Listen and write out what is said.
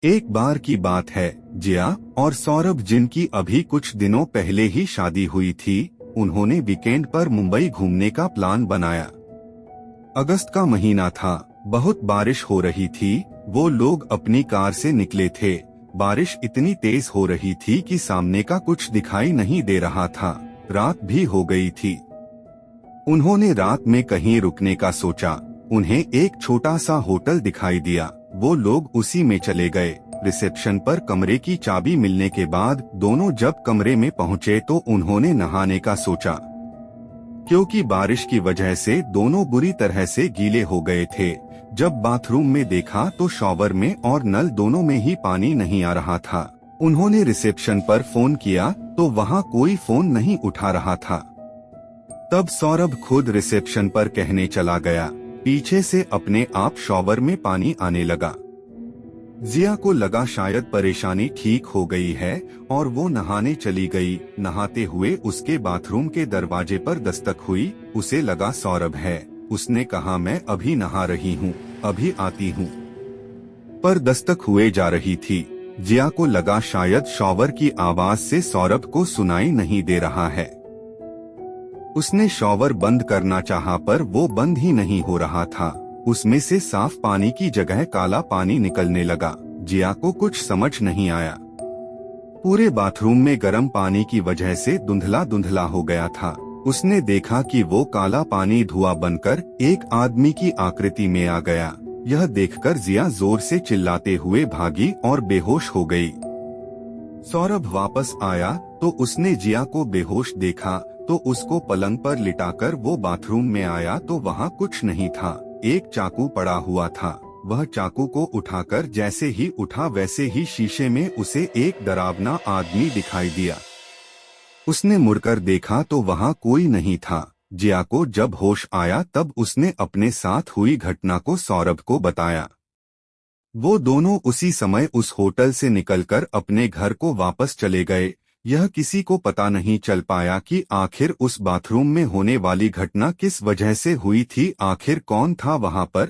एक बार की बात है, जिया और सौरभ, जिनकी अभी कुछ दिनों पहले ही शादी हुई थी, उन्होंने वीकेंड पर मुंबई घूमने का प्लान बनाया। अगस्त का महीना था, बहुत बारिश हो रही थी। वो लोग अपनी कार से निकले थे। बारिश इतनी तेज हो रही थी कि सामने का कुछ दिखाई नहीं दे रहा था। रात भी हो गई थी। उन्होंने रात में कहीं रुकने का सोचा। उन्हें एक छोटा सा होटल दिखाई दिया। वो लोग उसी में चले गए। रिसेप्शन पर कमरे की चाबी मिलने के बाद दोनों जब कमरे में पहुंचे तो उन्होंने नहाने का सोचा, क्योंकि बारिश की वजह से दोनों बुरी तरह से गीले हो गए थे। जब बाथरूम में देखा तो शॉवर में और नल दोनों में ही पानी नहीं आ रहा था। उन्होंने रिसेप्शन पर फोन किया तो वहाँ कोई फोन नहीं उठा रहा था। तब सौरभ खुद रिसेप्शन पर कहने चला गया। पीछे से अपने आप शॉवर में पानी आने लगा। जिया को लगा शायद परेशानी ठीक हो गई है और वो नहाने चली गई। नहाते हुए उसके बाथरूम के दरवाजे पर दस्तक हुई। उसे लगा सौरभ है। उसने कहा, मैं अभी नहा रही हूँ, अभी आती हूँ। पर दस्तक हुए जा रही थी। जिया को लगा शायद शॉवर की आवाज से सौरभ को सुनाई नहीं दे रहा है। उसने शॉवर बंद करना चाहा पर वो बंद ही नहीं हो रहा था। उसमें से साफ पानी की जगह काला पानी निकलने लगा। जिया को कुछ समझ नहीं आया। पूरे बाथरूम में गर्म पानी की वजह से धुंधला धुंधला हो गया था। उसने देखा कि वो काला पानी धुआं बनकर एक आदमी की आकृति में आ गया। यह देखकर जिया जोर से चिल्लाते हुए भागी और बेहोश हो गई। सौरभ वापस आया तो उसने जिया को बेहोश देखा तो उसको पलंग पर लिटाकर वो बाथरूम में आया तो वहाँ कुछ नहीं था। एक चाकू पड़ा हुआ था। वह चाकू को उठाकर जैसे ही उठा वैसे ही शीशे में उसे एक डरावना आदमी दिखाई दिया। उसने मुड़कर देखा तो वहाँ कोई नहीं था। जिया को जब होश आया तब उसने अपने साथ हुई घटना को सौरभ को बताया। वो दोनों उसी समय उस होटल से निकलकर अपने घर को वापस चले गए। यह किसी को पता नहीं चल पाया कि आखिर उस बाथरूम में होने वाली घटना किस वजह से हुई थी। आखिर कौन था वहां पर।